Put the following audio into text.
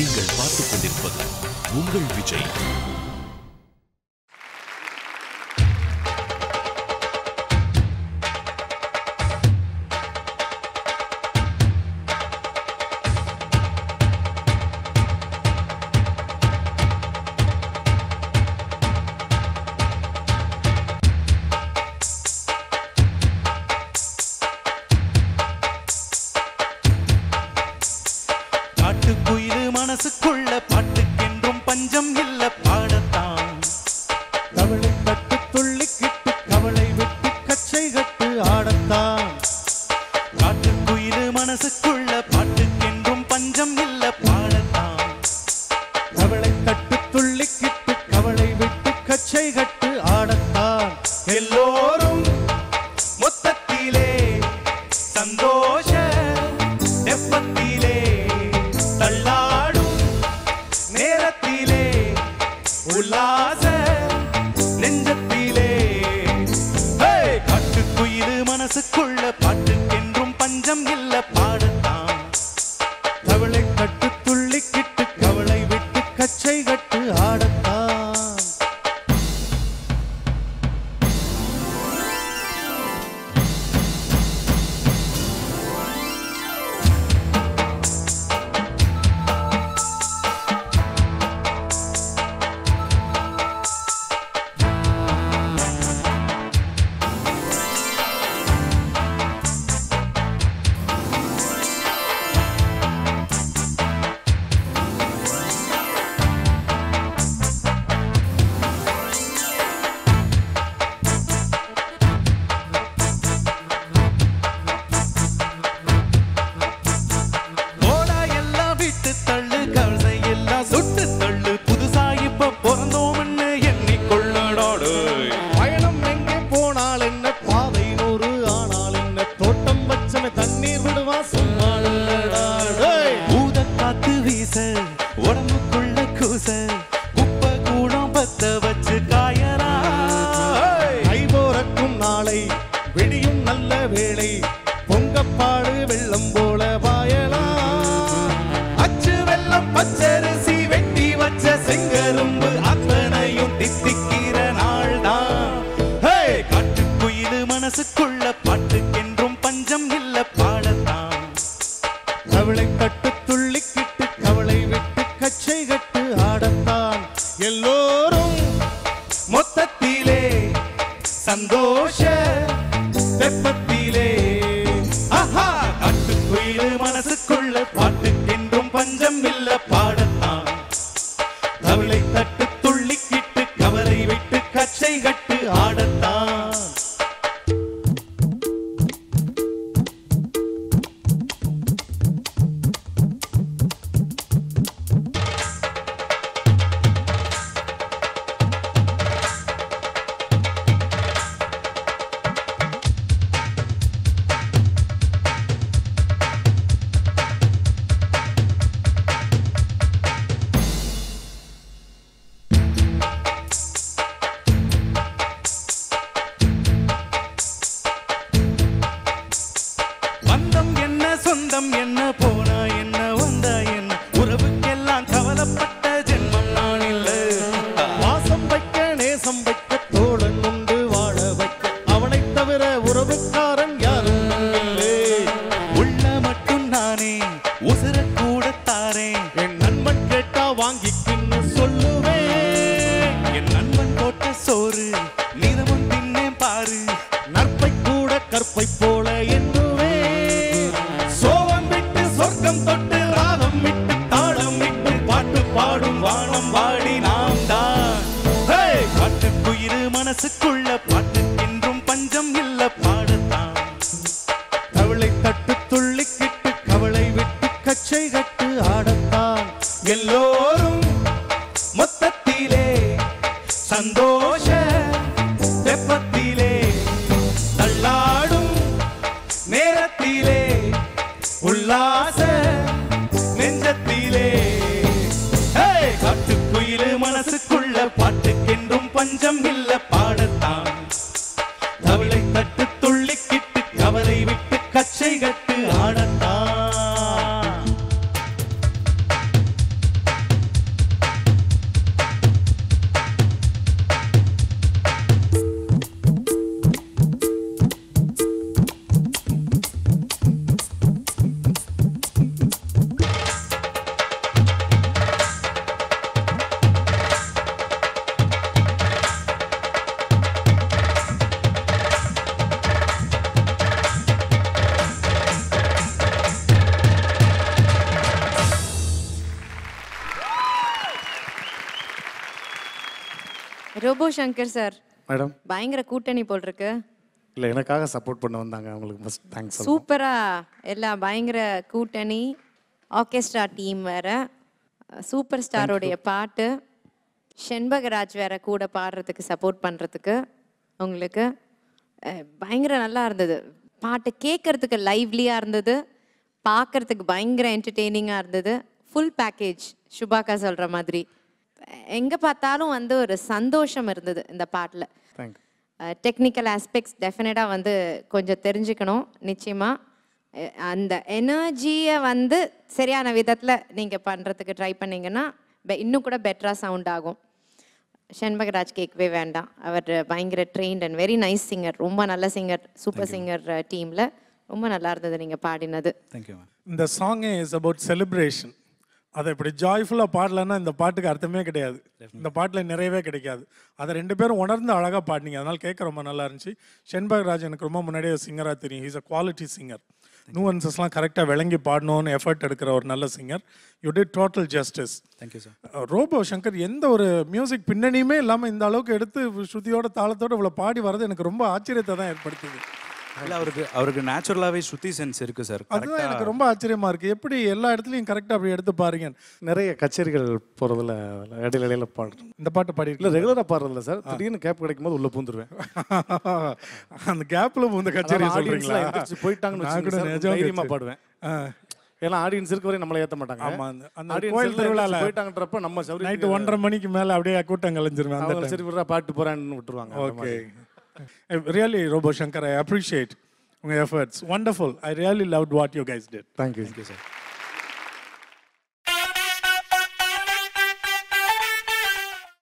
நீங்கள் பார்த்துக் கொண்டிருப்பது உங்கள் விஜய். காட்டுக்குயிலு மனசுக்குள்ள பாட்டுக்கென்றும் பஞ்சம் இல்ல பாடத்தான். கவலை கட்டு துள்ளிக்கிட்டு கவலை விட்டு கச்சை கட்டு ஆடத்தான். காட்டுக்குயிலு மனசுக்குள்ள பாட்டுக்கென்றும் பஞ்சம் இல்ல பாடத்தான். கவலை கட்டு துள்ளிக்கிட்டு கவலை விட்டு கச்சை கட்டு ஆடத்தான். எல்லோரும் மொத்தத்திலே சந்தோஷ தெப்பத்திலே தள்ளாடும் நேரத்திலே உல்லாச நெஞ்சத்திலே. காட்டுக்குயிலு மனசுக்குள்ள பாட்டுக்கென்றும் பஞ்சம் இல்ல பாடத்தான். கவலை கட்டு துள்ளிக்கிட்டு கவலை விட்டு கச்சை கட்டு ஆடத்தான். உடம்புக்குள்ள கூச குப்பை கூடம் பத்த வச்சு காயரா. கைபோரக்கும் நாளை விடியும் நல்ல வேளை பொங்கப்பாடு வெள்ளம் போல பாயலாம். அச்சு வெள்ளம் பச்சரிசி வெட்டி வச்ச செங்கரும்பு அத்தனையும் தித்திக்கிற நாள் தான். காட்டுக்குயிலு மனசுக்குள்ள பாட்டுக்கென்றும் பஞ்சம் இல்ல பாடத்தான். கவலை கட்டு துள்ளிக்கிட்டு கவலை விட்டு கச்சை கட்டு ஆடத்தான். எல்லோரும் மொத்தத்திலே சந்தோஷ தெப்பத்திலே. காட்டுக்குயிலு மனசுக்குள்ள பாட்டுக்கென்றும் பஞ்சம் இல்ல பாடத்தான். கவலை கட்டு துள்ளிக்கிட்டு கவலை விட்டு கச்சை கட்டு ஆடத்தான். சொந்தம் என்ன போனா என்ன வந்தா என்ன உறவுக்கெல்லாம் கவலைப்பட்ட ஜென்மம் நான் இல்ல. வாசம் வைக்க நேசம் வைக்க தோழன் உண்டு வாழ வைக்க அவனை தவிர உறவுக்காரன் யாரும் இல்லை. உள்ள மட்டும் நானே உசுர கூட தாரேன். என் நண்பன் கேட்டா வாங்கிக்கின்னு சொல்லுவேன். என் நண்பன் போட்ட சோறு நிதமும் தின்னேன் பாரு. நற்பை கூட கற்பை போல எண்ணுவேன். சொர்க்கம் தொட்டு ராகம் விட்டு தாளம் விட்டு பாட்டு பாடும் வானம் வாடி நாம் தான். காட்டுக்குயிலு மனசுக்குள்ள பாட்டுக்கென்றும் பஞ்சம் இல்ல பாடத்தான். கவலை தட்டு துள்ளிக்கிட்டு கவலை விட்டு கச்சை கட்டு ஆடத்தான். எல்லோரும் மொத்தத்திலே சந்தோஷ தெப்பத்திலே தள்ளாடும் நேரத்திலே உல்லாச நெஞ்சத்திலே. காட்டுக்குயிலு மனசுக்குள்ள பாட்டுக்கென்றும் பஞ்சம் இல்ல பாடத்தான். கவலை தட்டு துள்ளிக்கிட்டு கவலை விட்டு கச்சை கட்டு ஆடத்தான். ரோபோ சங்கர் சார் மேடம் பயங்கர கூட்டணி போல் இருக்கு. இல்லை எனக்காக சப்போர்ட் பண்ண வந்தாங்க, அவங்களுக்கு ஃபர்ஸ்ட் தேங்க்ஸ். சூப்பரா எல்லாம் பயங்கர கூட்டணி, ஆர்கெஸ்ட்ரா டீம் வேற, சூப்பர் ஸ்டாரோடைய பாட்டு, செண்பகராஜ் வேற கூட பாடுறதுக்கு சப்போர்ட் பண்ணுறதுக்கு உங்களுக்கு பயங்கர நல்லா இருந்தது. பாட்டு கேட்கறதுக்கு லைவ்லியாக இருந்தது, பார்க்கறதுக்கு பயங்கர என்டர்டெய்னிங்காக இருந்தது. ஃபுல் பேக்கேஜ் சுபாக்கா சொல்கிற மாதிரி. எங்கே பார்த்தாலும் வந்து ஒரு சந்தோஷம் இருந்தது இந்த பாட்டில். தேங்க்யூ. டெக்னிக்கல் ஆஸ்பெக்ட்ஸ் டெஃபினட்டாக வந்து கொஞ்சம் தெரிஞ்சுக்கணும் நிச்சயமாக. அந்த எனர்ஜியை வந்து சரியான விதத்தில் நீங்கள் பண்ணுறதுக்கு ட்ரை பண்ணிங்கன்னா இன்னும் கூட பெட்டராக சவுண்ட் ஆகும். செண்பகராஜ் கேட்கவே வேண்டாம், அவர் பயங்கர trained and very nice singer, ரொம்ப நல்ல சிங்கர், சூப்பர் சிங்கர் டீமில் ரொம்ப நல்லா இருந்தது நீங்கள் பாடினது. Thank you ma'am. இந்த சாங்கே இஸ் அபவுட் செலிப்ரேஷன். அதை இப்படி ஜாய்ஃபுல்லாக பாடலன்னா இந்த பாட்டுக்கு அர்த்தமே கிடையாது, இந்த பாட்டில் நிறையவே கிடைக்காது. அதை 2 பேரும் உணர்ந்து அழகாக பாடினீங்க, அதனால் கேட்க ரொம்ப நல்லா இருந்துச்சு. செண்பகராஜ் எனக்கு ரொம்ப முன்னாடியே சிங்கராக தெரியும். He's a quality singer. நூவன்சஸ்லாம் கரெக்டாக விளங்கி பாடணும்னு எஃபர்ட் எடுக்கிற ஒரு நல்ல singer. You did total justice. Thank you sir. Robo Shankar எந்த ஒரு மியூசிக் பின்னணியுமே இல்லாமல் இந்த அளவுக்கு எடுத்து ஸ்ருதியோட தாளத்தோடு இவ்வளோ பாடி வர்றது எனக்கு ரொம்ப ஆச்சரியத்தை தான் ஏற்படுத்துது. இல்லை அவருக்கு நேச்சுரலாகவே ஸ்ருதி சென்ஸ் இருக்குது சார். அதுதான் எனக்கு ரொம்ப ஆச்சரியமாக இருக்குது, எப்படி எல்லா இடத்துலையும் கரெக்டாக அப்படி எடுத்து பாருங்க. நிறைய கச்சேரிகள் போகிறதுல இடையில பாடுறேன். இந்த பாட்டு பாடி இல்லை ரெகுலராக பாடுறதில்ல சார், திடீர்னு கேப் கிடைக்கும் போது உள்ளே பூந்துருவேன். அந்த கேப்பில் பூந்த கச்சேரி சொல்கிறீங்களா? போயிட்டாங்கன்னு தைரியமாக பாடுவேன். ஏன்னா ஆடியன்ஸ் இருக்க வரை நம்மளை ஏற்ற மாட்டாங்க. ஆமாம், அந்த கோயில் திருவிழாவில் போயிட்டாங்கன்றப்ப நம்ம நைட்டு 1:30 மணிக்கு மேலே அப்படியே கூட்டம் கலைஞ்சிருவேன். அந்த சரி விட்றா பாட்டு போகிறான்னு விட்டுருவாங்க. Okay. Really, Robo Shankar, I appreciate your efforts. Wonderful. I really loved what you guys did. Thank you. Thank you, sir.